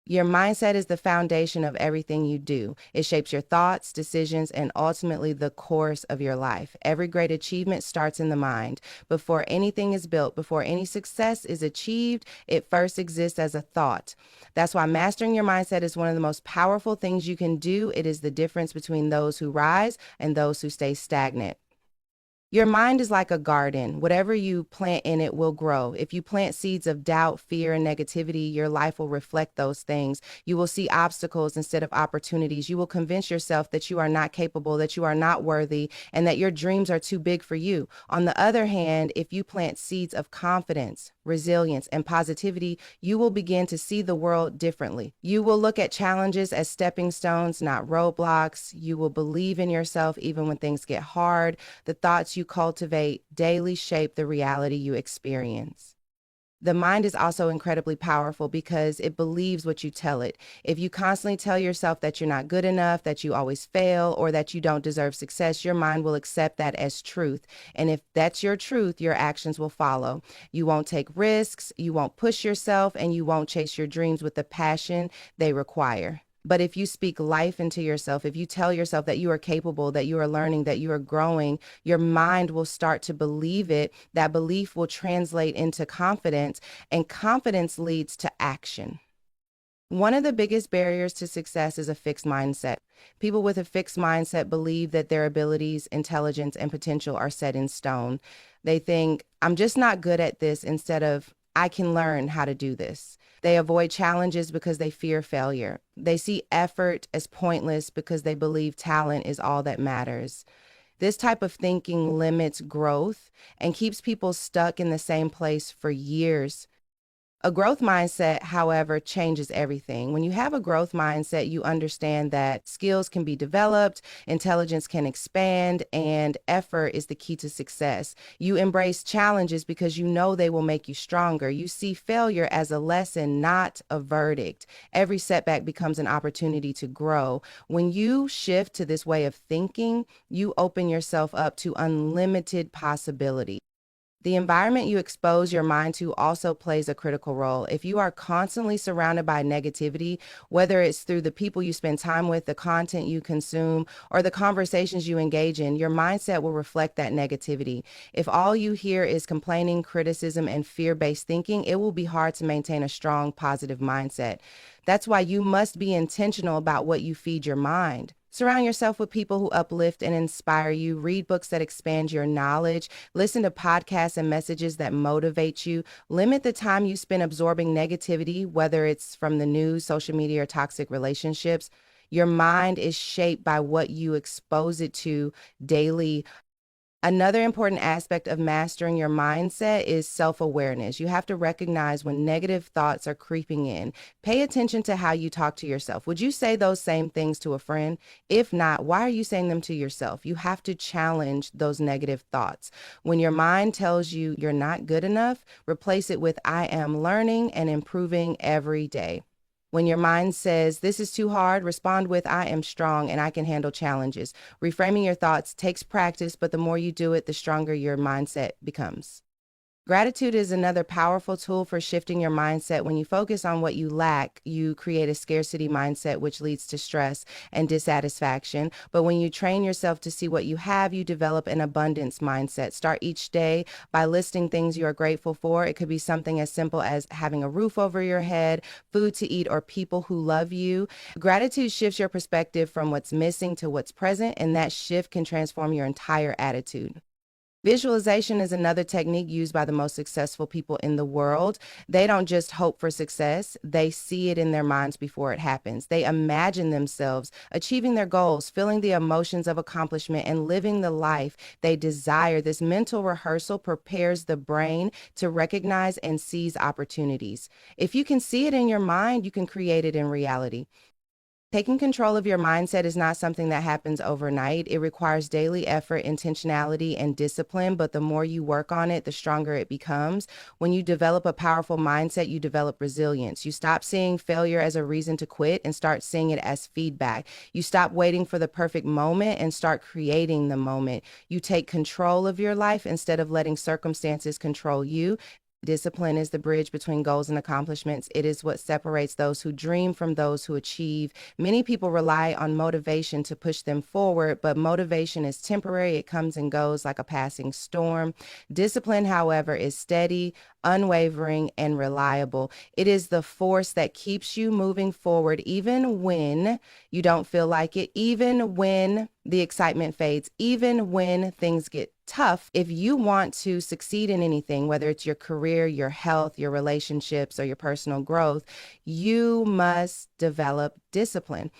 Your mindset is the foundation of everything you do. It shapes your thoughts, decisions, and ultimately the course of your life. Every great achievement starts in the mind. Before anything is built, before any success is achieved, it first exists as a thought. That's why mastering your mindset is one of the most powerful things you can do. It is the difference between those who rise and those who stay stagnant. Your mind is like a garden. Whatever you plant in it will grow. If you plant seeds of doubt, fear, and negativity, your life will reflect those things. You will see obstacles instead of opportunities. You will convince yourself that you are not capable, that you are not worthy, and that your dreams are too big for you. On the other hand, if you plant seeds of confidence, resilience, and positivity, you will begin to see the world differently. You will look at challenges as stepping stones, not roadblocks. You will believe in yourself even when things get hard. The thoughts you cultivate daily shape the reality you experience. The mind is also incredibly powerful because it believes what you tell it. If you constantly tell yourself that you're not good enough, that you always fail, or that you don't deserve success, your mind will accept that as truth. And if that's your truth, your actions will follow. You won't take risks, you won't push yourself, and you won't chase your dreams with the passion they require. But if you speak life into yourself, if you tell yourself that you are capable, that you are learning, that you are growing, your mind will start to believe it. That belief will translate into confidence, and confidence leads to action. One of the biggest barriers to success is a fixed mindset. People with a fixed mindset believe that their abilities, intelligence, and potential are set in stone. They think, I'm just not good at this instead of, I can learn how to do this. They avoid challenges because they fear failure. They see effort as pointless because they believe talent is all that matters. This type of thinking limits growth and keeps people stuck in the same place for years. A growth mindset, however, changes everything. When you have a growth mindset, you understand that skills can be developed, intelligence can expand, and effort is the key to success. You embrace challenges because you know they will make you stronger. You see failure as a lesson, not a verdict. Every setback becomes an opportunity to grow. When you shift to this way of thinking, you open yourself up to unlimited possibility. The environment you expose your mind to also plays a critical role. If you are constantly surrounded by negativity, whether it's through the people you spend time with, the content you consume, or the conversations you engage in, your mindset will reflect that negativity. If all you hear is complaining, criticism, and fear-based thinking, it will be hard to maintain a strong, positive mindset. That's why you must be intentional about what you feed your mind. Surround yourself with people who uplift and inspire you. Read books that expand your knowledge. Listen to podcasts and messages that motivate you. Limit the time you spend absorbing negativity, whether it's from the news, social media, or toxic relationships. Your mind is shaped by what you expose it to daily. Another important aspect of mastering your mindset is self-awareness. You have to recognize when negative thoughts are creeping in. Pay attention to how you talk to yourself. Would you say those same things to a friend? If not, why are you saying them to yourself? You have to challenge those negative thoughts. When your mind tells you you're not good enough, replace it with I am learning and improving every day. When your mind says, this is too hard, respond with, I am strong and I can handle challenges. Reframing your thoughts takes practice, but the more you do it, the stronger your mindset becomes. Gratitude is another powerful tool for shifting your mindset. When you focus on what you lack, you create a scarcity mindset, which leads to stress and dissatisfaction. But when you train yourself to see what you have, you develop an abundance mindset. Start each day by listing things you are grateful for. It could be something as simple as having a roof over your head, food to eat, or people who love you. Gratitude shifts your perspective from what's missing to what's present, and that shift can transform your entire attitude. Visualization is another technique used by the most successful people in the world. They don't just hope for success, they see it in their minds before it happens. They imagine themselves achieving their goals, feeling the emotions of accomplishment, and living the life they desire. This mental rehearsal prepares the brain to recognize and seize opportunities. If you can see it in your mind, you can create it in reality. Taking control of your mindset is not something that happens overnight. It requires daily effort, intentionality, and discipline, but the more you work on it, the stronger it becomes. When you develop a powerful mindset, you develop resilience. You stop seeing failure as a reason to quit and start seeing it as feedback. You stop waiting for the perfect moment and start creating the moment. You take control of your life instead of letting circumstances control you. Discipline is the bridge between goals and accomplishments. It is what separates those who dream from those who achieve. Many people rely on motivation to push them forward, but motivation is temporary. It comes and goes like a passing storm. Discipline, however, is steady, unwavering, and reliable. It is the force that keeps you moving forward, even when you don't feel like it, even when the excitement fades, even when things get tough. If you want to succeed in anything, whether it's your career, your health, your relationships, or your personal growth, you must develop discipline.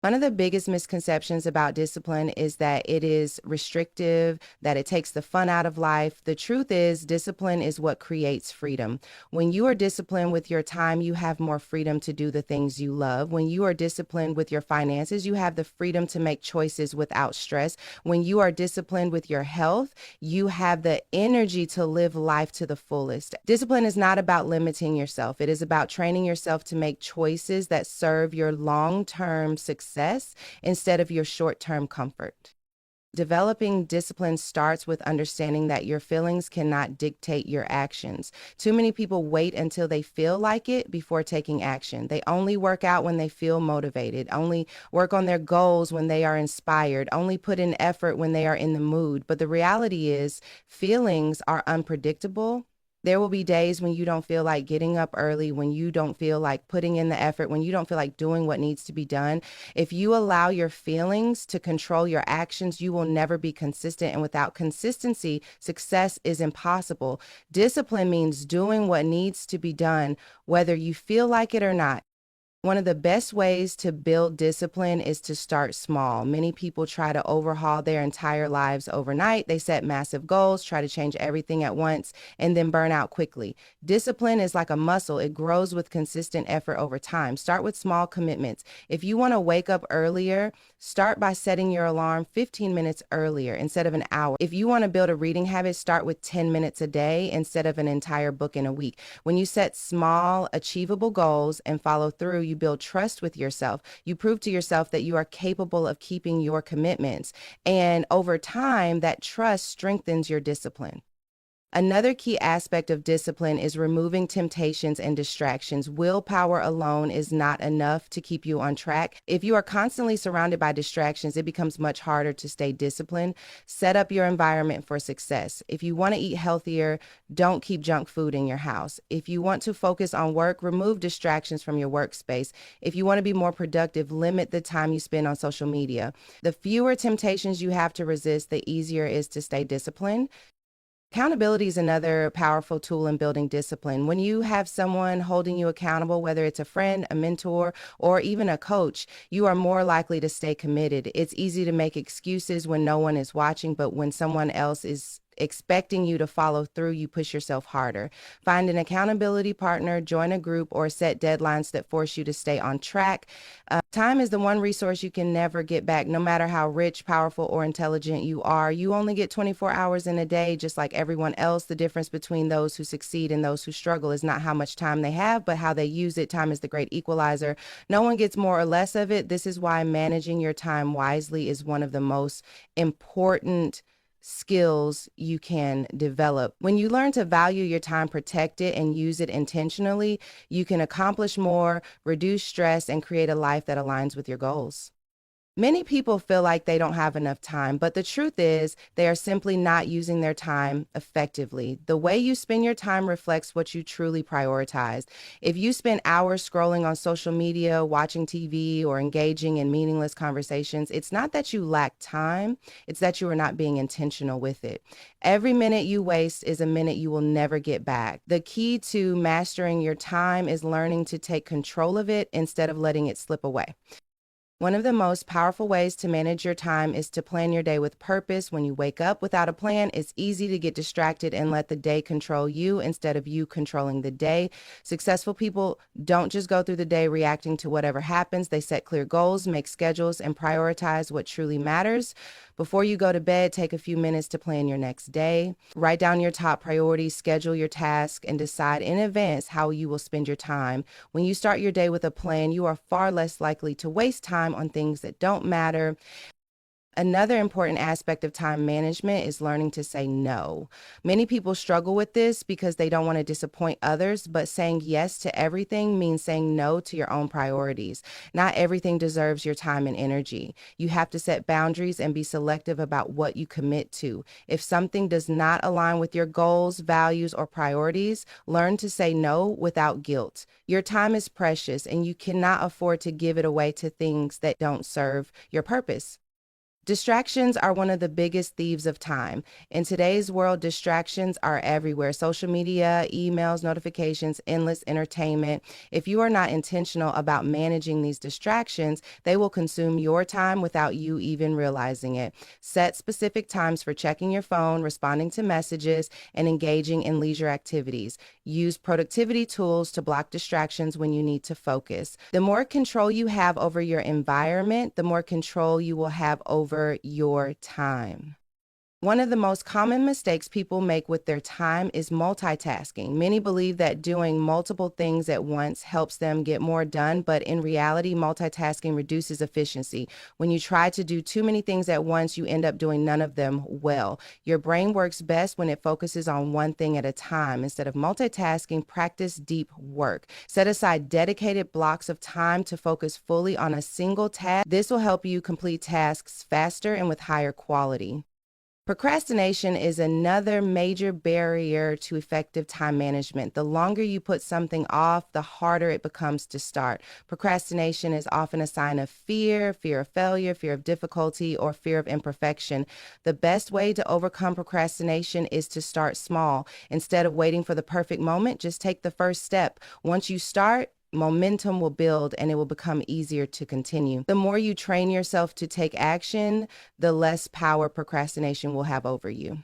One of the biggest misconceptions about discipline is that it is restrictive, that it takes the fun out of life. The truth is, discipline is what creates freedom. When you are disciplined with your time, you have more freedom to do the things you love. When you are disciplined with your finances, you have the freedom to make choices without stress. When you are disciplined with your health, you have the energy to live life to the fullest. Discipline is not about limiting yourself. It is about training yourself to make choices that serve your long-term success instead of your short-term comfort. Developing discipline starts with understanding that your feelings cannot dictate your actions. Too many people wait until they feel like it before taking action. They only work out when they feel motivated, only work on their goals when they are inspired, only put in effort when they are in the mood. But the reality is, feelings are unpredictable. There will be days when you don't feel like getting up early, when you don't feel like putting in the effort, when you don't feel like doing what needs to be done. If you allow your feelings to control your actions, you will never be consistent. And without consistency, success is impossible. Discipline means doing what needs to be done, whether you feel like it or not. One of the best ways to build discipline is to start small. Many people try to overhaul their entire lives overnight. They set massive goals, try to change everything at once, and then burn out quickly. Discipline is like a muscle. It grows with consistent effort over time. Start with small commitments. If you want to wake up earlier, start by setting your alarm 15 minutes earlier instead of an hour. If you want to build a reading habit, start with 10 minutes a day instead of an entire book in a week. When you set small, achievable goals and follow through, you build trust with yourself. You prove to yourself that you are capable of keeping your commitments. And over time, that trust strengthens your discipline. Another key aspect of discipline is removing temptations and distractions. Willpower alone is not enough to keep you on track. If you are constantly surrounded by distractions, it becomes much harder to stay disciplined. Set up your environment for success. If you want to eat healthier, don't keep junk food in your house. If you want to focus on work, remove distractions from your workspace. If you want to be more productive, limit the time you spend on social media. The fewer temptations you have to resist, the easier it is to stay disciplined. Accountability is another powerful tool in building discipline. When you have someone holding you accountable, whether it's a friend, a mentor, or even a coach, you are more likely to stay committed. It's easy to make excuses when no one is watching, but when someone else is expecting you to follow through, you push yourself harder. Find an accountability partner, join a group, or set deadlines that force you to stay on track. Time is the one resource you can never get back. No matter how rich, powerful, or intelligent you are, you only get 24 hours in a day, just like everyone else. The difference between those who succeed and those who struggle is not how much time they have, but how they use it. Time is the great equalizer. No one gets more or less of it. This is why managing your time wisely is one of the most important skills you can develop. When you learn to value your time, protect it, and use it intentionally, you can accomplish more, reduce stress, and create a life that aligns with your goals. Many people feel like they don't have enough time, but the truth is they are simply not using their time effectively. The way you spend your time reflects what you truly prioritize. If you spend hours scrolling on social media, watching TV, or engaging in meaningless conversations, it's not that you lack time, it's that you are not being intentional with it. Every minute you waste is a minute you will never get back. The key to mastering your time is learning to take control of it instead of letting it slip away. One of the most powerful ways to manage your time is to plan your day with purpose. When you wake up without a plan, it's easy to get distracted and let the day control you instead of you controlling the day. Successful people don't just go through the day reacting to whatever happens. They set clear goals, make schedules, and prioritize what truly matters. Before you go to bed, take a few minutes to plan your next day. Write down your top priorities, schedule your tasks, and decide in advance how you will spend your time. When you start your day with a plan, you are far less likely to waste time on things that don't matter. Another important aspect of time management is learning to say no. Many people struggle with this because they don't want to disappoint others, but saying yes to everything means saying no to your own priorities. Not everything deserves your time and energy. You have to set boundaries and be selective about what you commit to. If something does not align with your goals, values, or priorities, learn to say no without guilt. Your time is precious, and you cannot afford to give it away to things that don't serve your purpose. Distractions are one of the biggest thieves of time. In today's world, distractions are everywhere. Social media, emails, notifications, endless entertainment. If you are not intentional about managing these distractions, they will consume your time without you even realizing it. Set specific times for checking your phone, responding to messages, and engaging in leisure activities. Use productivity tools to block distractions when you need to focus. The more control you have over your environment, the more control you will have over your time. One of the most common mistakes people make with their time is multitasking. Many believe that doing multiple things at once helps them get more done, but in reality, multitasking reduces efficiency. When you try to do too many things at once, you end up doing none of them well. Your brain works best when it focuses on one thing at a time. Instead of multitasking, practice deep work. Set aside dedicated blocks of time to focus fully on a single task. This will help you complete tasks faster and with higher quality. Procrastination is another major barrier to effective time management. The longer you put something off, the harder it becomes to start. Procrastination is often a sign of fear, fear of failure, fear of difficulty, or fear of imperfection. The best way to overcome procrastination is to start small. Instead of waiting for the perfect moment, just take the first step. Once you start, momentum will build and it will become easier to continue. The more you train yourself to take action, the less power procrastination will have over you.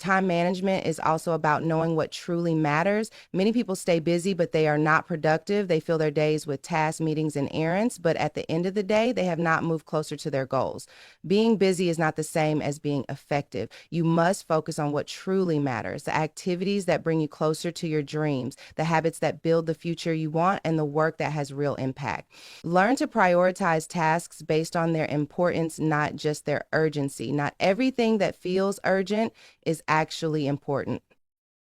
Time management is also about knowing what truly matters. Many people stay busy, but they are not productive. They fill their days with tasks, meetings, and errands, but at the end of the day, they have not moved closer to their goals. Being busy is not the same as being effective. You must focus on what truly matters, the activities that bring you closer to your dreams, the habits that build the future you want, and the work that has real impact. Learn to prioritize tasks based on their importance, not just their urgency. Not everything that feels urgent is actually important.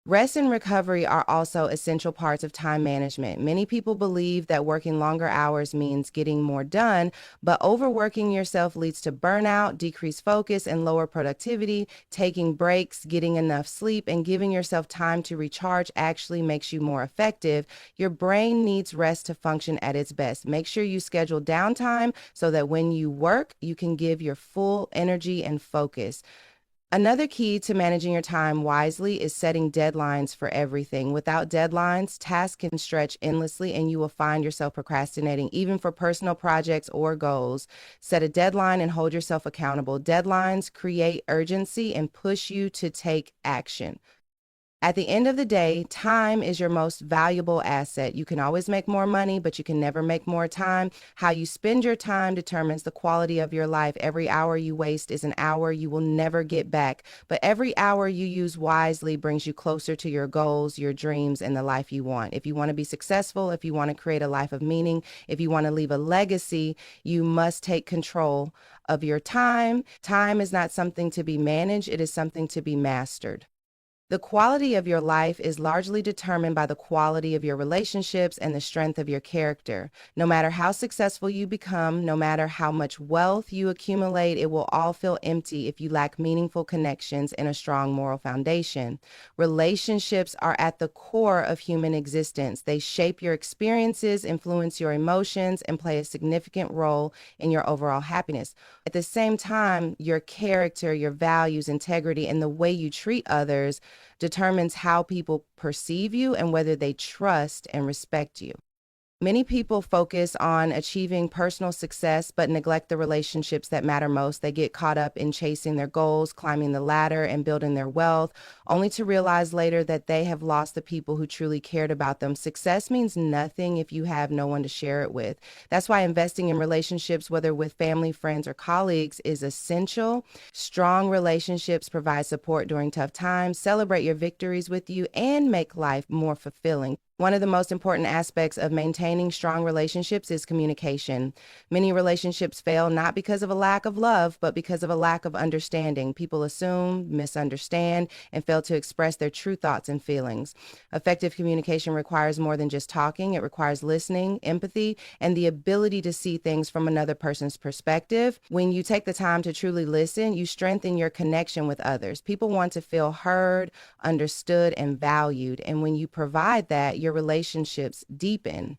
Rest and recovery are also essential parts of time management. Many people believe that working longer hours means getting more done, but overworking yourself leads to burnout, decreased focus, and lower productivity. Taking breaks, getting enough sleep, and giving yourself time to recharge actually makes you more effective. Your brain needs rest to function at its best. Make sure you schedule downtime so that when you work, you can give your full energy and focus. Another key to managing your time wisely is setting deadlines for everything. Without deadlines, tasks can stretch endlessly and you will find yourself procrastinating, even for personal projects or goals. Set a deadline and hold yourself accountable. Deadlines create urgency and push you to take action. At the end of the day, time is your most valuable asset. You can always make more money, but you can never make more time. How you spend your time determines the quality of your life. Every hour you waste is an hour you will never get back, but every hour you use wisely brings you closer to your goals, your dreams, and the life you want. If you want to be successful, if you want to create a life of meaning, if you want to leave a legacy, you must take control of your time. Time is not something to be managed, it is something to be mastered. The quality of your life is largely determined by the quality of your relationships and the strength of your character. No matter how successful you become, no matter how much wealth you accumulate, it will all feel empty if you lack meaningful connections and a strong moral foundation. Relationships are at the core of human existence. They shape your experiences, influence your emotions, and play a significant role in your overall happiness. At the same time, your character, your values, integrity, and the way you treat others determines how people perceive you and whether they trust and respect you. Many people focus on achieving personal success but neglect the relationships that matter most. They get caught up in chasing their goals, climbing the ladder, and building their wealth, only to realize later that they have lost the people who truly cared about them. Success means nothing if you have no one to share it with. That's why investing in relationships, whether with family, friends, or colleagues, is essential. Strong relationships provide support during tough times, celebrate your victories with you, and make life more fulfilling. One of the most important aspects of maintaining strong relationships is communication. Many relationships fail not because of a lack of love, but because of a lack of understanding. People assume, misunderstand, and fail to express their true thoughts and feelings. Effective communication requires more than just talking, it requires listening, empathy, and the ability to see things from another person's perspective. When you take the time to truly listen, you strengthen your connection with others. People want to feel heard, understood, and valued. And when you provide that, your relationships deepen.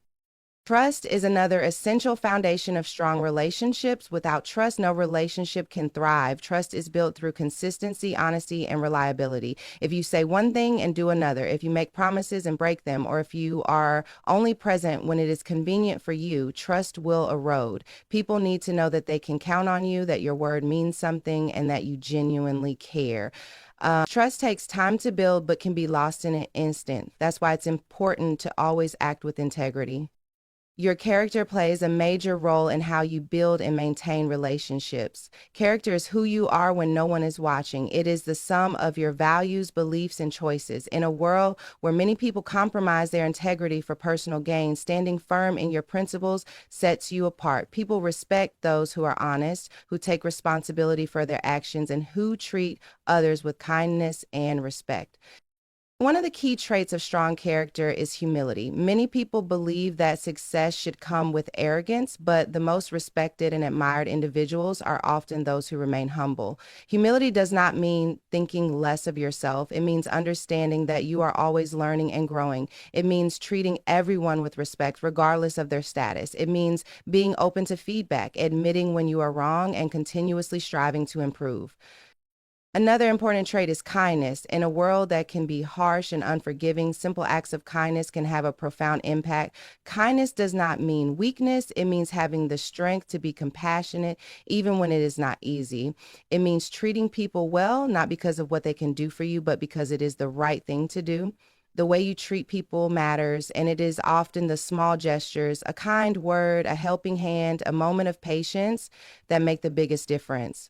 Trust is another essential foundation of strong relationships. Without trust, no relationship can thrive. Trust is built through consistency, honesty, and reliability. If you say one thing and do another, if you make promises and break them, or if you are only present when it is convenient for you, trust will erode. People need to know that they can count on you, that your word means something, and that you genuinely care. Trust takes time to build, but can be lost in an instant. That's why it's important to always act with integrity. Your character plays a major role in how you build and maintain relationships. Character is who you are when no one is watching. It is the sum of your values, beliefs, and choices. In a world where many people compromise their integrity for personal gain, standing firm in your principles sets you apart. People respect those who are honest, who take responsibility for their actions, and who treat others with kindness and respect. One of the key traits of strong character is humility. Many people believe that success should come with arrogance, but the most respected and admired individuals are often those who remain humble. Humility does not mean thinking less of yourself. It means understanding that you are always learning and growing. It means treating everyone with respect, regardless of their status. It means being open to feedback, admitting when you are wrong, and continuously striving to improve. Another important trait is kindness. In a world that can be harsh and unforgiving, simple acts of kindness can have a profound impact. Kindness does not mean weakness. It means having the strength to be compassionate, even when it is not easy. It means treating people well, not because of what they can do for you, but because it is the right thing to do. The way you treat people matters, and it is often the small gestures, a kind word, a helping hand, a moment of patience that make the biggest difference.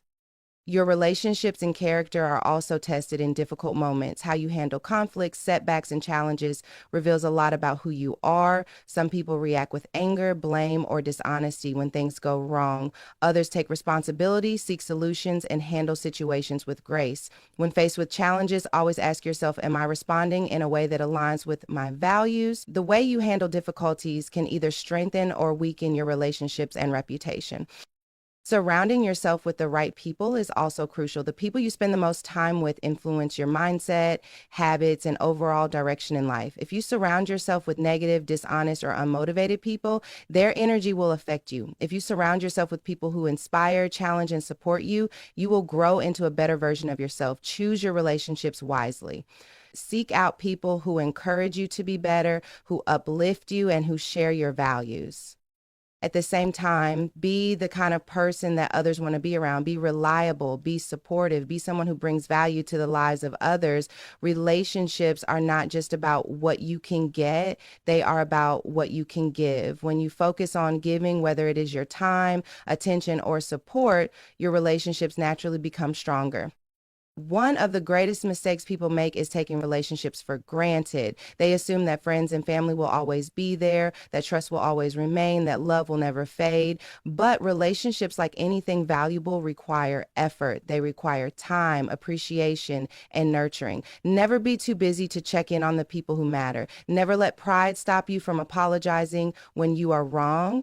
Your relationships and character are also tested in difficult moments. How you handle conflicts, setbacks, and challenges reveals a lot about who you are. Some people react with anger, blame, or dishonesty when things go wrong. Others take responsibility, seek solutions, and handle situations with grace. When faced with challenges, always ask yourself, am I responding in a way that aligns with my values? The way you handle difficulties can either strengthen or weaken your relationships and reputation. Surrounding yourself with the right people is also crucial. The people you spend the most time with influence your mindset, habits, and overall direction in life. If you surround yourself with negative, dishonest, or unmotivated people, their energy will affect you. If you surround yourself with people who inspire, challenge, and support you, you will grow into a better version of yourself. Choose your relationships wisely. Seek out people who encourage you to be better, who uplift you, and who share your values. At the same time, be the kind of person that others want to be around. Be reliable, be supportive, be someone who brings value to the lives of others. Relationships are not just about what you can get, they are about what you can give. When you focus on giving, whether it is your time, attention, or support, your relationships naturally become stronger. One of the greatest mistakes people make is taking relationships for granted. They assume that friends and family will always be there, that trust will always remain, that love will never fade. But relationships, like anything valuable, require effort. They require time, appreciation, and nurturing. Never be too busy to check in on the people who matter. Never let pride stop you from apologizing when you are wrong.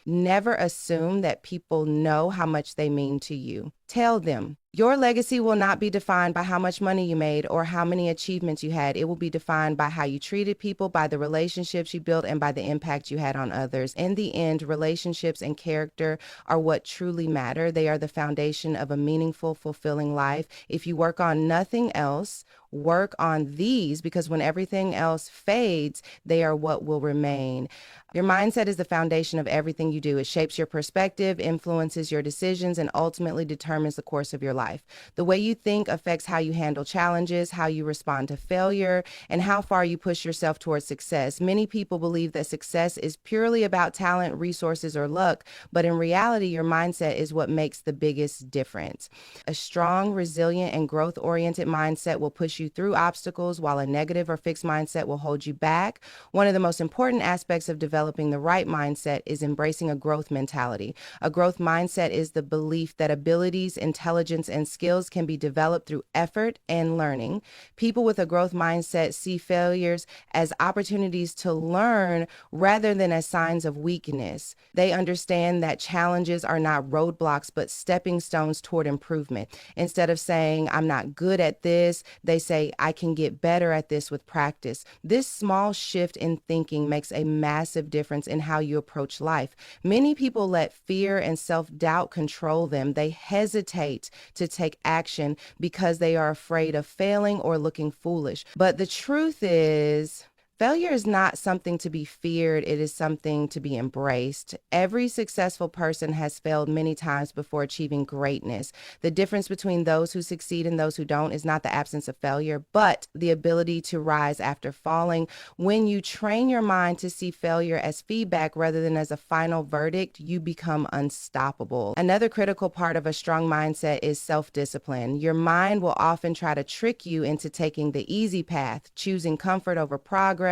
Never assume that people know how much they mean to you. Tell them. Your legacy will not be defined by how much money you made or how many achievements you had. It will be defined by how you treated people, by the relationships you built, and by the impact you had on others. In the end, relationships and character are what truly matter. They are the foundation of a meaningful, fulfilling life. If you work on nothing else, work on these, because when everything else fades, they are what will remain. Your mindset is the foundation of everything you do. It shapes your perspective, influences your decisions, and ultimately determines determines the course of your life. The way you think affects how you handle challenges, how you respond to failure, and how far you push yourself towards success. Many people believe that success is purely about talent, resources, or luck, but in reality, your mindset is what makes the biggest difference. A strong, resilient, and growth-oriented mindset will push you through obstacles, while a negative or fixed mindset will hold you back. One of the most important aspects of developing the right mindset is embracing a growth mentality. A growth mindset is the belief that abilities, intelligence, and skills can be developed through effort and learning. People with a growth mindset see failures as opportunities to learn rather than as signs of weakness. They understand that challenges are not roadblocks, but stepping stones toward improvement. Instead of saying, I'm not good at this, they say, I can get better at this with practice. This small shift in thinking makes a massive difference in how you approach life. Many people let fear and self-doubt control them. They hesitate to take action because they are afraid of failing or looking foolish. But the truth is, failure is not something to be feared, it is something to be embraced. Every successful person has failed many times before achieving greatness. The difference between those who succeed and those who don't is not the absence of failure, but the ability to rise after falling. When you train your mind to see failure as feedback rather than as a final verdict, you become unstoppable. Another critical part of a strong mindset is self-discipline. Your mind will often try to trick you into taking the easy path, choosing comfort over progress,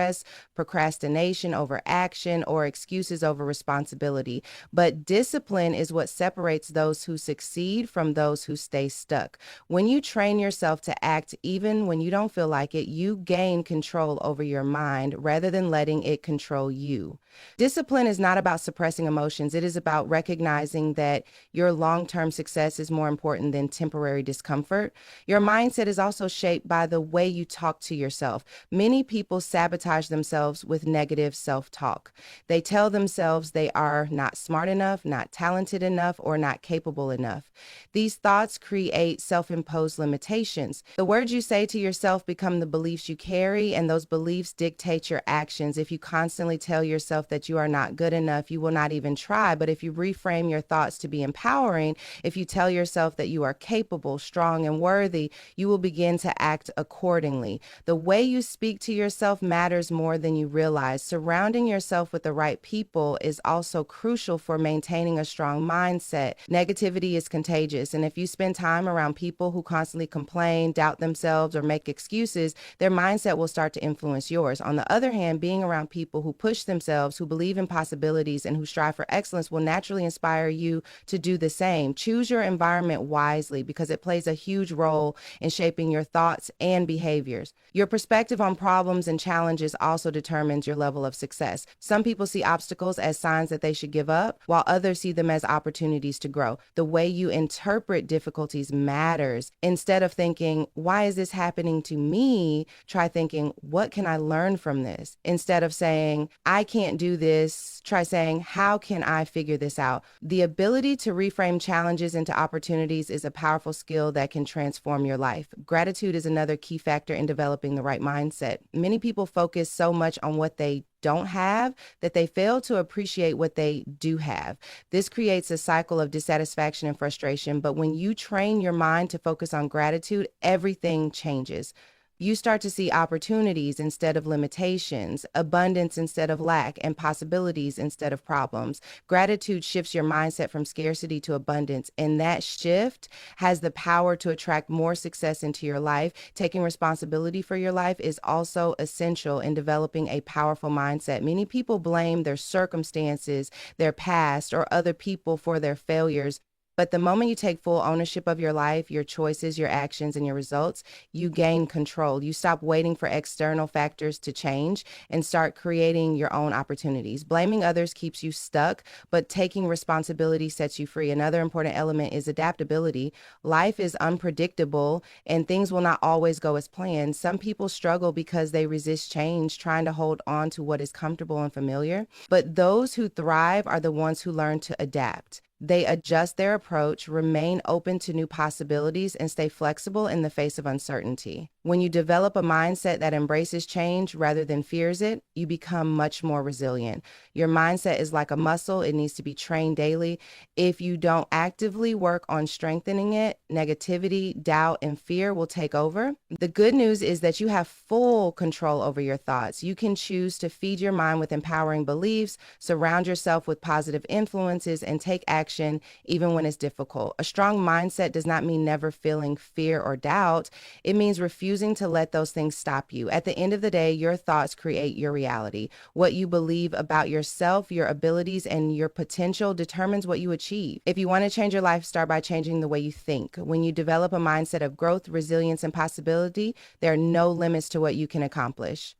procrastination over action, or excuses over responsibility. But discipline is what separates those who succeed from those who stay stuck. When you train yourself to act even when you don't feel like it, you gain control over your mind rather than letting it control you. Discipline is not about suppressing emotions. It is about recognizing that your long-term success is more important than temporary discomfort. Your mindset is also shaped by the way you talk to yourself. Many people sabotage themselves with negative self-talk. They tell themselves they are not smart enough, not talented enough, or not capable enough. These thoughts create self-imposed limitations. The words you say to yourself become the beliefs you carry, and those beliefs dictate your actions. If you constantly tell yourself that you are not good enough, you will not even try. But if you reframe your thoughts to be empowering, if you tell yourself that you are capable, strong, and worthy, you will begin to act accordingly. The way you speak to yourself matters more than you realize. Surrounding yourself with the right people is also crucial for maintaining a strong mindset. Negativity is contagious, and if you spend time around people who constantly complain, doubt themselves, or make excuses, their mindset will start to influence yours. On the other hand, being around people who push themselves, who believe in possibilities, and who strive for excellence will naturally inspire you to do the same. Choose your environment wisely because it plays a huge role in shaping your thoughts and behaviors. Your perspective on problems and challenges also determines your level of success. Some people see obstacles as signs that they should give up, while others see them as opportunities to grow. The way you interpret difficulties matters. Instead of thinking, why is this happening to me? Try thinking, what can I learn from this? Instead of saying, I can't do this, try saying, how can I figure this out? The ability to reframe challenges into opportunities is a powerful skill that can transform your life. Gratitude is another key factor in developing the right mindset. Many people focus so much on what they don't have that they fail to appreciate what they do have. This creates a cycle of dissatisfaction and frustration, but when you train your mind to focus on gratitude, everything changes. You start to see opportunities instead of limitations, abundance instead of lack, and possibilities instead of problems. Gratitude shifts your mindset from scarcity to abundance, and that shift has the power to attract more success into your life. Taking responsibility for your life is also essential in developing a powerful mindset. Many people blame their circumstances, their past, or other people for their failures. But the moment you take full ownership of your life, your choices, your actions, and your results, you gain control. You stop waiting for external factors to change and start creating your own opportunities. Blaming others keeps you stuck, but taking responsibility sets you free. Another important element is adaptability. Life is unpredictable and things will not always go as planned. Some people struggle because they resist change, trying to hold on to what is comfortable and familiar. But those who thrive are the ones who learn to adapt. They adjust their approach, remain open to new possibilities, and stay flexible in the face of uncertainty. When you develop a mindset that embraces change rather than fears it, you become much more resilient. Your mindset is like a muscle, it needs to be trained daily. If you don't actively work on strengthening it, negativity, doubt, and fear will take over. The good news is that you have full control over your thoughts. You can choose to feed your mind with empowering beliefs, surround yourself with positive influences, and take action even when it's difficult. A strong mindset does not mean never feeling fear or doubt. It means refusing to let those things stop you. At the end of the day, your thoughts create your reality. What you believe about yourself, your abilities, and your potential determines what you achieve. If you want to change your life, start by changing the way you think. When you develop a mindset of growth, resilience, and possibility, there are no limits to what you can accomplish.